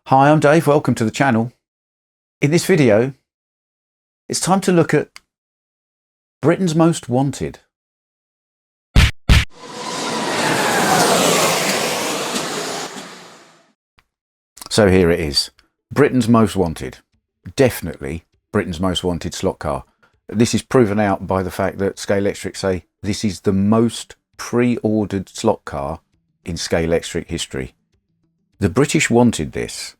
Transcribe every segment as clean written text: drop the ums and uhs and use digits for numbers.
Hi, I'm Dave. Welcome to the channel. In this video, it's time to look at Britain's Most Wanted. So here it is. Britain's Most Wanted. Definitely Britain's Most Wanted slot car. This is proven out by the fact that Scalextric say this is the most pre-ordered slot car in Scalextric history. The British wanted this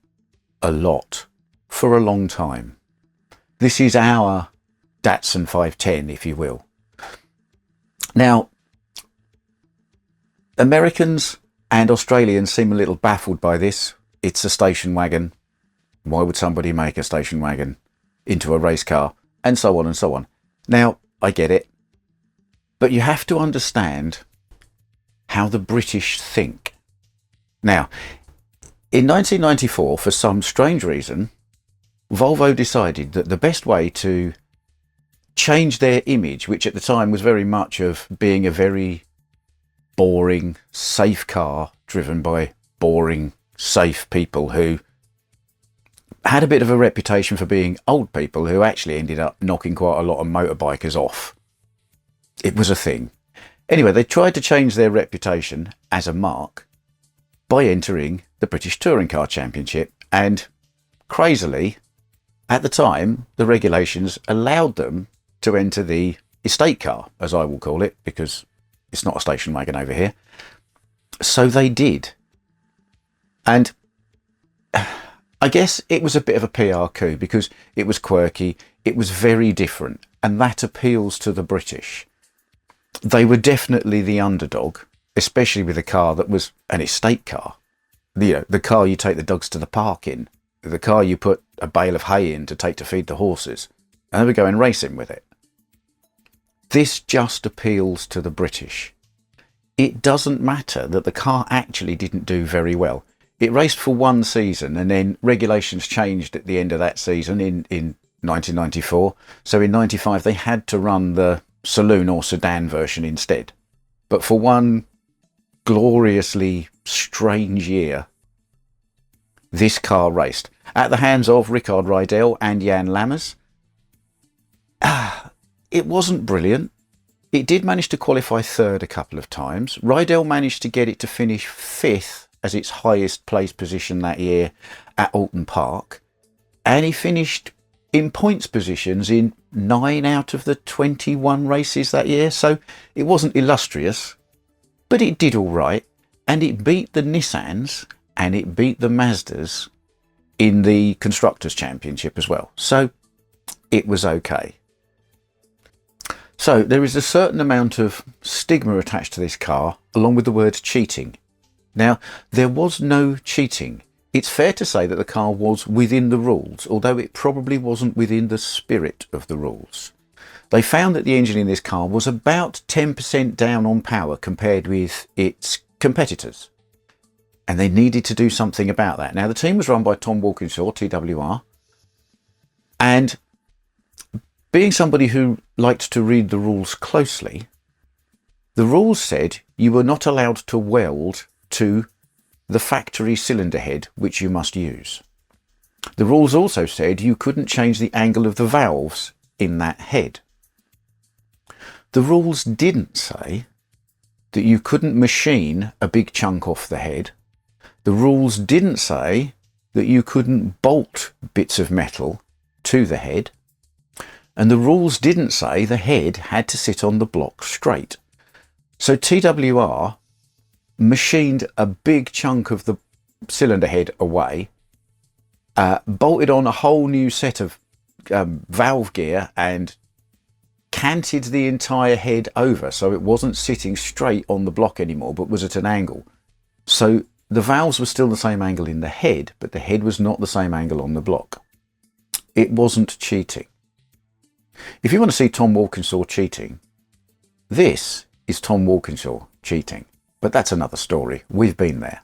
a lot for a long time. This is our Datsun 510, if you will. Now, Americans and Australians seem a little baffled by this. It's a station wagon. Why would somebody make a station wagon into a race car? And so on and so on. Now, I get it. But you have to understand how the British think. Now, in 1994, for some strange reason, Volvo decided that the best way to change their image, which at the time was very much of being a very boring, safe car driven by boring, safe people who had a bit of a reputation for being old people who actually ended up knocking quite a lot of motorbikers off. It was a thing. Anyway, they tried to change their reputation as a mark by entering the British Touring Car Championship, and crazily, at the time, the regulations allowed them to enter the estate car, as I will call it, because it's not a station wagon over here. So they did. And I guess it was a bit of a PR coup because it was quirky, it was very different, and that appeals to the British. They were definitely the underdog, especially with a car that was an estate car. The car you take the dogs to the park in, the car you put a bale of hay in to take to feed the horses, and they were going racing with it. This just appeals to the British. It doesn't matter that the car actually didn't do very well. It raced for one season and then regulations changed at the end of that season in 1994. So in 95 they had to run the saloon or sedan version instead. But for one gloriously strange year, this car raced at the hands of Rickard Rydell and Jan Lammers. It wasn't brilliant. It did manage to qualify third a couple of times. Rydell managed to get it to finish fifth as its highest place position that year at Alton Park, and he finished in points positions in 9 out of the 21 races that year. So it wasn't illustrious, but it did all right, and it beat the Nissans and it beat the Mazdas in the Constructors' Championship as well. So it was okay. So there is a certain amount of stigma attached to this car, along with the word cheating. Now, there was no cheating. It's fair to say that the car was within the rules, although it probably wasn't within the spirit of the rules. They found that the engine in this car was about 10% down on power compared with its competitors, and they needed to do something about that. Now, the team was run by Tom Walkinshaw, TWR, and being somebody who liked to read the rules closely, the rules said you were not allowed to weld to the factory cylinder head which you must use. The rules also said you couldn't change the angle of the valves in that head. The rules didn't say that you couldn't machine a big chunk off the head. The rules didn't say that you couldn't bolt bits of metal to the head. And the rules didn't say the head had to sit on the block straight. So TWR machined a big chunk of the cylinder head away, bolted on a whole new set of valve gear and canted the entire head over so it wasn't sitting straight on the block anymore but was at an angle. So the valves were still the same angle in the head, but the head was not the same angle on the block. It wasn't cheating. If you want to see Tom Walkinshaw cheating, this is Tom Walkinshaw cheating. But that's another story. We've been there.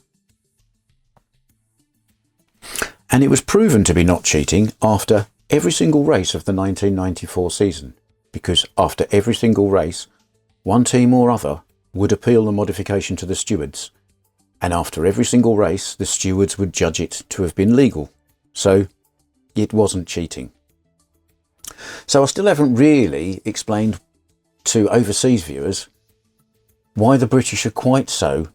And it was proven to be not cheating after every single race of the 1994 season, because after every single race, one team or other would appeal the modification to the stewards, And after every single race, the stewards would judge it to have been legal. So it wasn't cheating. So I still haven't really explained to overseas viewers why the British are quite so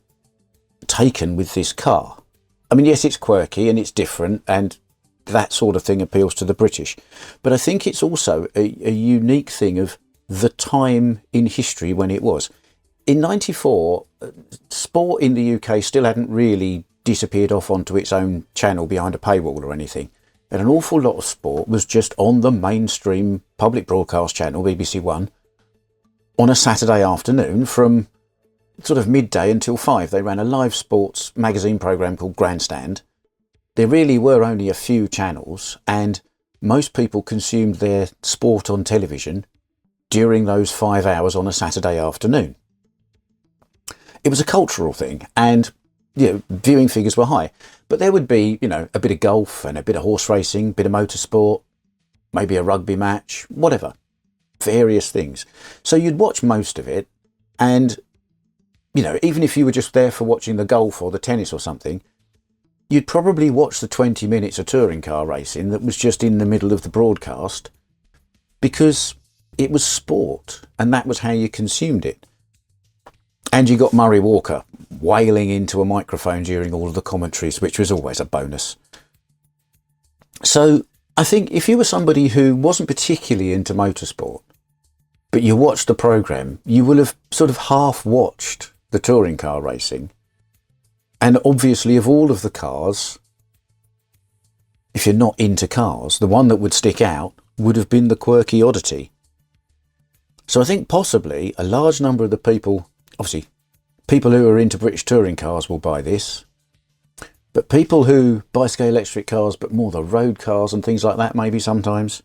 taken with this car. I mean, yes, it's quirky and it's different, and that sort of thing appeals to the British. But I think it's also a unique thing of the time in history when it was. In '94, sport in the UK still hadn't really disappeared off onto its own channel behind a paywall or anything. And an awful lot of sport was just on the mainstream public broadcast channel, BBC One, on a Saturday afternoon from sort of midday until 5. They ran a live sports magazine programme called Grandstand. There really were only a few channels, and most people consumed their sport on television during those 5 hours on a Saturday afternoon. It was a cultural thing, and viewing figures were high. But there would be, a bit of golf and a bit of horse racing, a bit of motorsport, maybe a rugby match, whatever. Various things. So you'd watch most of it, and even if you were just there for watching the golf or the tennis or something, you'd probably watch the 20 minutes of touring car racing that was just in the middle of the broadcast, because it was sport and that was how you consumed it. And you got Murray Walker wailing into a microphone during all of the commentaries, which was always a bonus. So I think if you were somebody who wasn't particularly into motorsport, but you watched the programme, you will have sort of half watched the touring car racing. And obviously of all of the cars, if you're not into cars, the one that would stick out would have been the quirky oddity. So I think possibly a large number of the people, obviously people who are into British touring cars will buy this, but people who buy Scalextric cars, but more the road cars and things like that maybe sometimes,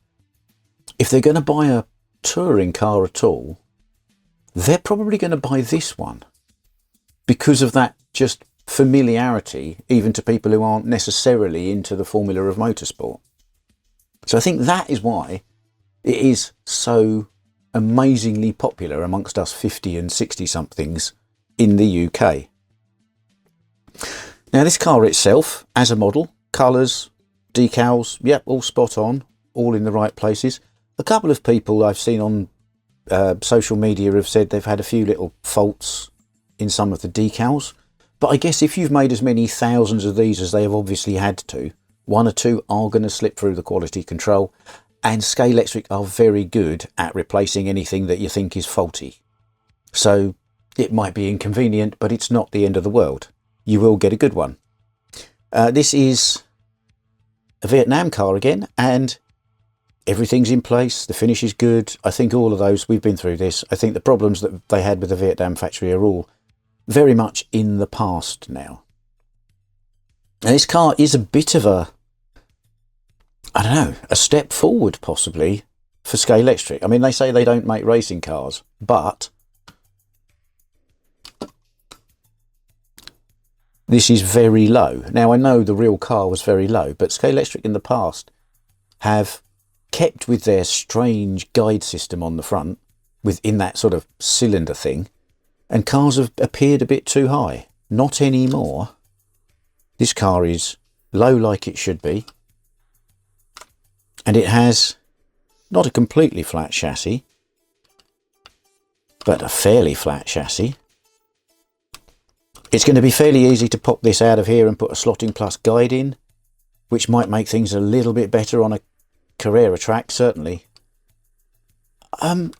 if they're going to buy a touring car at all, they're probably going to buy this one because of that just familiarity, even to people who aren't necessarily into the formula of motorsport. So I think that is why it is so amazingly popular amongst us 50 and 60 somethings in the UK. Now this car itself, as a model, colours, decals, yep, all spot on, all in the right places. A couple of people I've seen on social media have said they've had a few little faults in some of the decals. But I guess if you've made as many thousands of these as they have obviously had to, one or two are going to slip through the quality control. And Scalextric are very good at replacing anything that you think is faulty. So it might be inconvenient, but it's not the end of the world. You will get a good one. This is a Vietnam car again, and everything's in place. The finish is good. I think all of those, we've been through this. I think the problems that they had with the Vietnam factory are all very much in the past now. Now this car is a bit of a step forward possibly for Scalextric. I mean, they say they don't make racing cars, but this is very low. Now I know the real car was very low, but Scalextric in the past have kept with their strange guide system on the front, within that sort of cylinder thing, and cars have appeared a bit too high. Not anymore. This car is low like it should be, and it has not a completely flat chassis, but a fairly flat chassis. It's going to be fairly easy to pop this out of here and put a Slotting Plus guide in, which might make things a little bit better on a Carrera track, certainly. And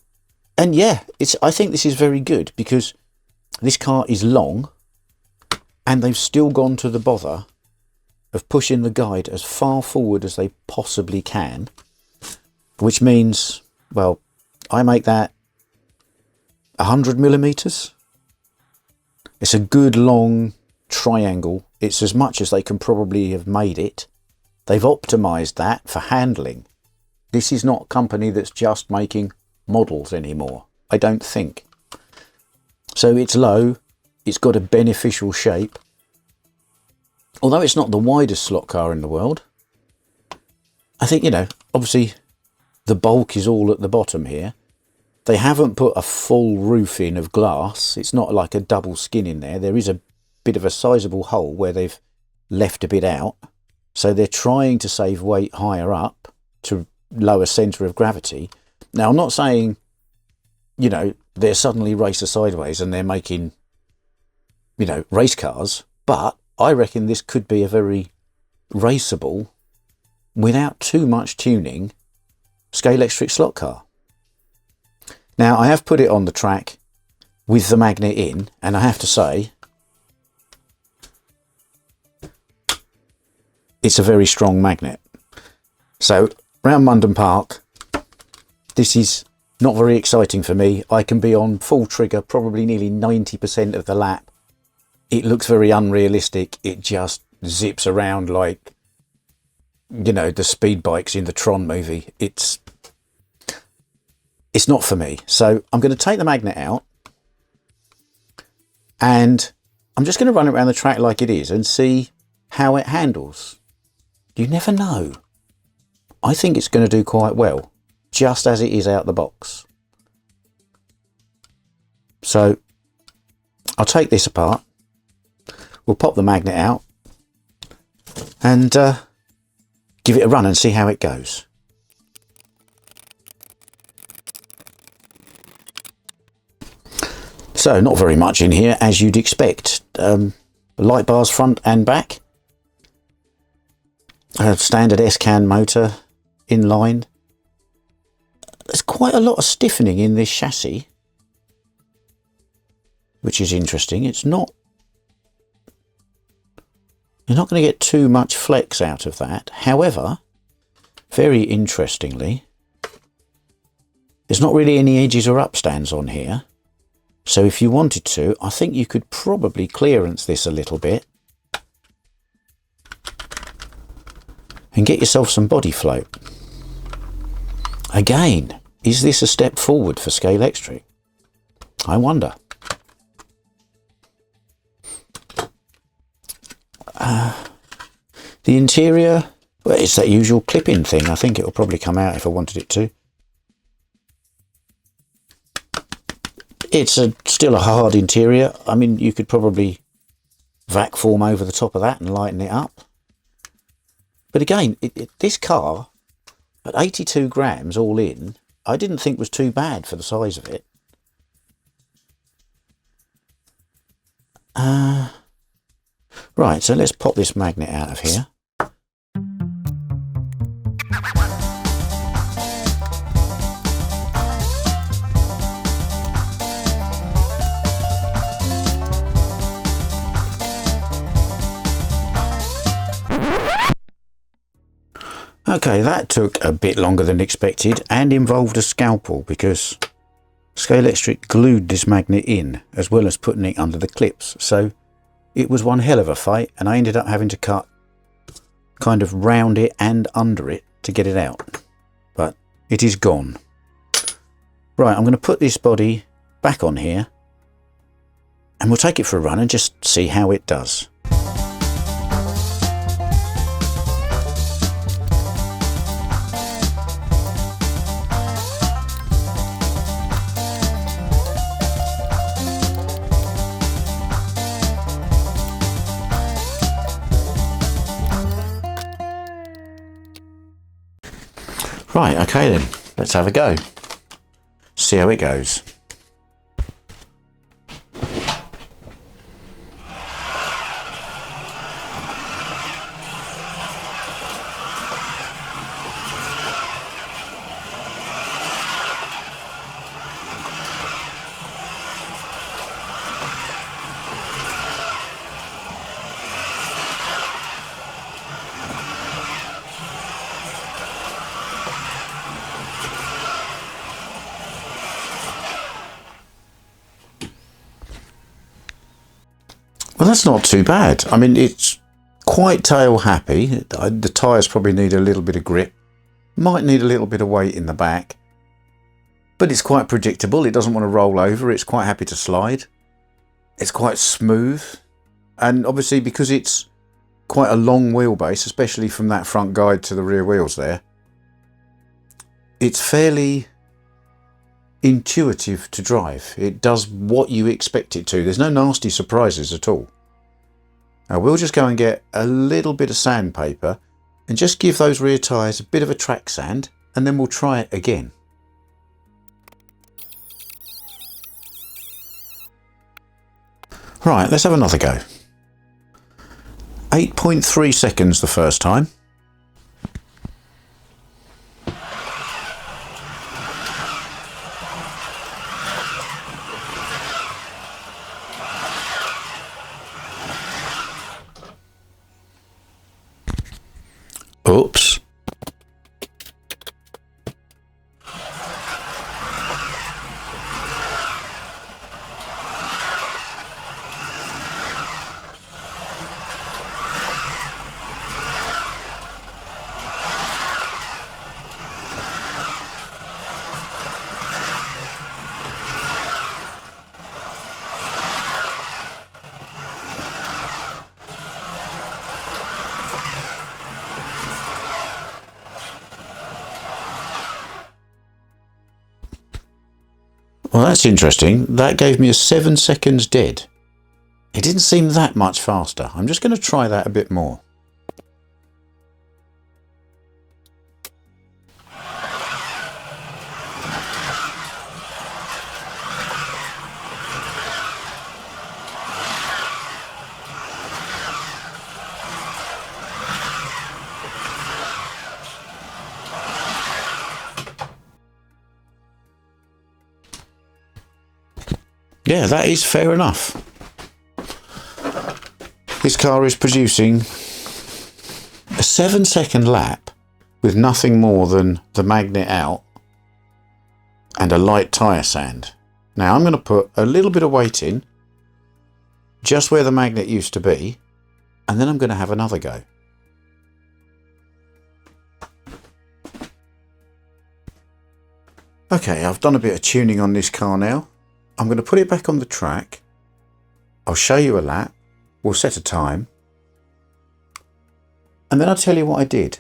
yeah, I think this is very good because this car is long and they've still gone to the bother of pushing the guide as far forward as they possibly can, which means, well, I make that 100mm. It's a good long triangle. It's as much as they can probably have made it. They've optimized that for handling. This is not a company that's just making models anymore, I don't think. So it's low, it's got a beneficial shape. Although it's not the widest slot car in the world, I think, obviously the bulk is all at the bottom here. They haven't put a full roof in of glass. It's not like a double skin in there. There is a bit of a sizable hole where they've left a bit out. So they're trying to save weight higher up to lower centre of gravity. Now, I'm not saying, you know, they're suddenly racer sideways and they're making, you know, race cars, but I reckon this could be a very raceable, without too much tuning, Scalextric slot car. Now, I have put it on the track with the magnet in, and I have to say, it's a very strong magnet. So, round Munden Park, this is not very exciting for me. I can be on full trigger probably nearly 90% of the lap. It looks very unrealistic. It just zips around like, you know, the speed bikes in the Tron movie. It's not for me. So I'm going to take the magnet out and I'm just going to run it around the track like it is and see how it handles. You never know. I think it's going to do quite well, just as it is out the box. So I'll take this apart. We'll pop the magnet out and give it a run and see how it goes. So not very much in here, as you'd expect. Light bars front and back. A standard S-can motor in line. There's quite a lot of stiffening in this chassis, which is interesting. It's not... You're not going to get too much flex out of that. However, very interestingly, there's not really any edges or upstands on here. So if you wanted to, I think you could probably clearance this a little bit and get yourself some body float. Again, is this a step forward for Scalextric? I wonder. The interior, well, it's that usual clip-in thing. I think it will probably come out if I wanted it to. It's still a hard interior. I mean, you could probably vac form over the top of that and lighten it up. But again, this car, at 82 grams all in, I didn't think was too bad for the size of it. Right, so let's pop this magnet out of here. Okay, that took a bit longer than expected and involved a scalpel because Scalextric glued this magnet in as well as putting it under the clips. So it was one hell of a fight and I ended up having to cut kind of round it and under it to get it out. But it is gone. Right, I'm going to put this body back on here and we'll take it for a run and just see how it does. Right, okay then, let's have a go. See how it goes. Well, that's not too bad. I mean, it's quite tail happy. The tyres probably need a little bit of grip. Might need a little bit of weight in the back. But it's quite predictable. It doesn't want to roll over. It's quite happy to slide. It's quite smooth. And obviously because it's quite a long wheelbase, especially from that front guide to the rear wheels there, it's fairly intuitive to drive. It does what you expect it to. There's no nasty surprises at all. Now we'll just go and get a little bit of sandpaper and just give those rear tyres a bit of a track sand, and then we'll try it again. Right, let's have another go. 8.3 seconds the first time. Oops. Well, that's interesting. That gave me a 7 seconds dead. It didn't seem that much faster. I'm just going to try that a bit more. Yeah, that is fair enough. This car is producing a 7 second lap with nothing more than the magnet out and a light tyre sand. Now I'm going to put a little bit of weight in just where the magnet used to be, and then I'm going to have another go. Okay, I've done a bit of tuning on this car now. I'm going to put it back on the track. I'll show you a lap. We'll set a time. And then I'll tell you what I did.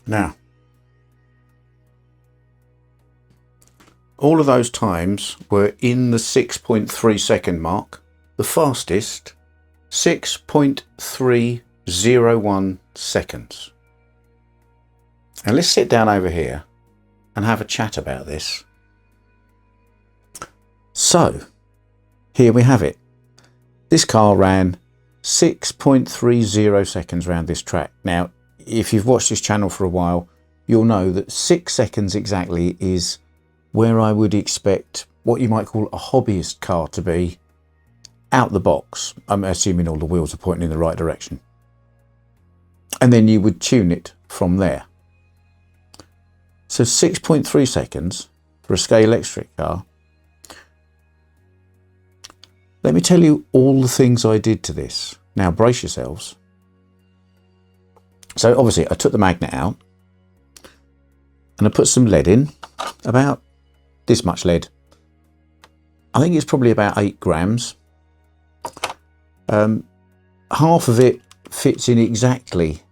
Now, all of those times were in the 6.3 second mark. The fastest, 6.301 seconds. Now let's sit down over here and have a chat about this. So, here we have it. This car ran 6.30 seconds around this track. Now, if you've watched this channel for a while, you'll know that 6 seconds exactly is where I would expect what you might call a hobbyist car to be out the box. I'm assuming all the wheels are pointing in the right direction. And then you would tune it from there. So 6.3 seconds for a Scalextric car. Let me tell you all the things I did to this. Now brace yourselves. So obviously I took the magnet out and I put some lead in, about this much lead. I think it's probably about 8 grams. Half of it fits in exactly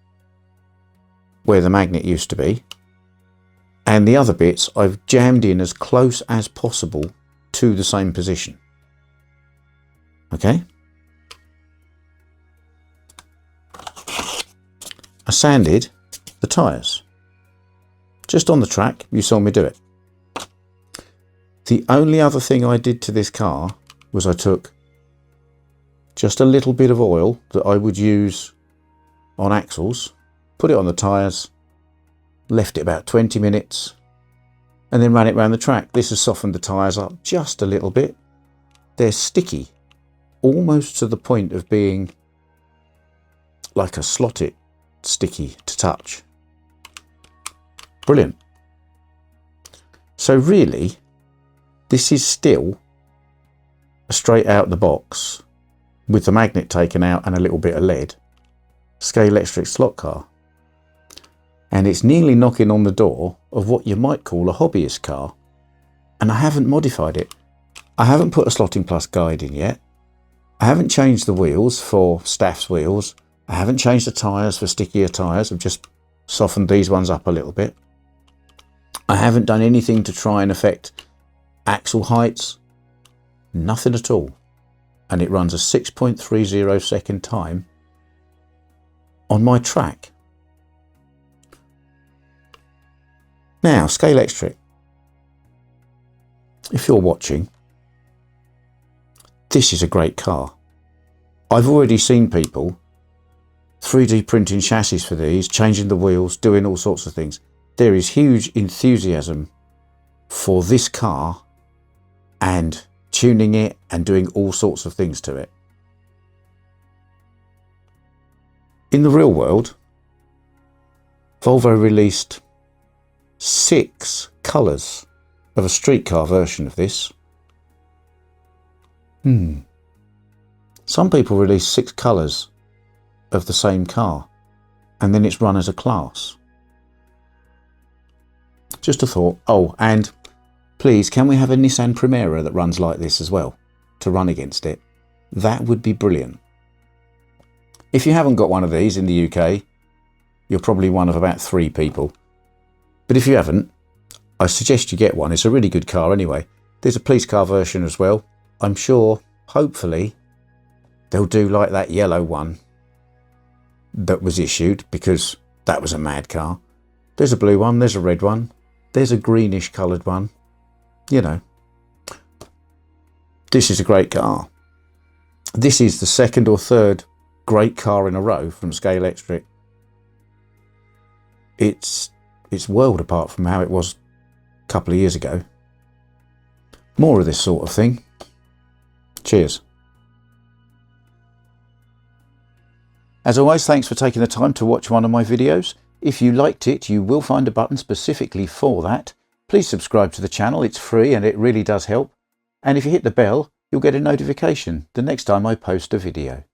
where the magnet used to be, and the other bits I've jammed in as close as possible to the same position. Okay. I sanded the tyres. Just on the track, you saw me do it. The only other thing I did to this car was I took just a little bit of oil that I would use on axles, put it on the tyres, left it about 20 minutes, and then ran it around the track. This has softened the tyres up just a little bit. They're sticky, almost to the point of being like a slotted sticky to touch. Brilliant. So really, this is still a straight out the box with the magnet taken out and a little bit of lead Scalextric slot car. And it's nearly knocking on the door of what you might call a hobbyist car. And I haven't modified it. I haven't put a Slotting Plus guide in yet. I haven't changed the wheels for Staff's wheels. I haven't changed the tyres for stickier tyres. I've just softened these ones up a little bit. I haven't done anything to try and affect axle heights. Nothing at all. And it runs a 6.30 second time on my track. Now, Scalextric, if you're watching, this is a great car. I've already seen people 3D printing chassis for these, changing the wheels, doing all sorts of things. There is huge enthusiasm for this car and tuning it and doing all sorts of things to it. In the real world, Volvo released 6 colours of a street car version of this. Some people release 6 colours of the same car and then it's run as a class. Just a thought. Oh, and please, can we have a Nissan Primera that runs like this as well to run against it? That would be brilliant. If you haven't got one of these in the UK, you're probably one of about 3 people. But if you haven't, I suggest you get one. It's a really good car anyway. There's a police car version as well. I'm sure, hopefully, they'll do like that yellow one that was issued, because that was a mad car. There's a blue one, there's a red one, there's a greenish coloured one. You know, this is a great car. This is the 2nd or 3rd great car in a row from Scalextric. It's world apart from how it was a couple of years ago. More of this sort of thing. Cheers. As always, thanks for taking the time to watch one of my videos. If you liked it, you will find a button specifically for that. Please subscribe to the channel. It's free and it really does help. And if you hit the bell, you'll get a notification the next time I post a video.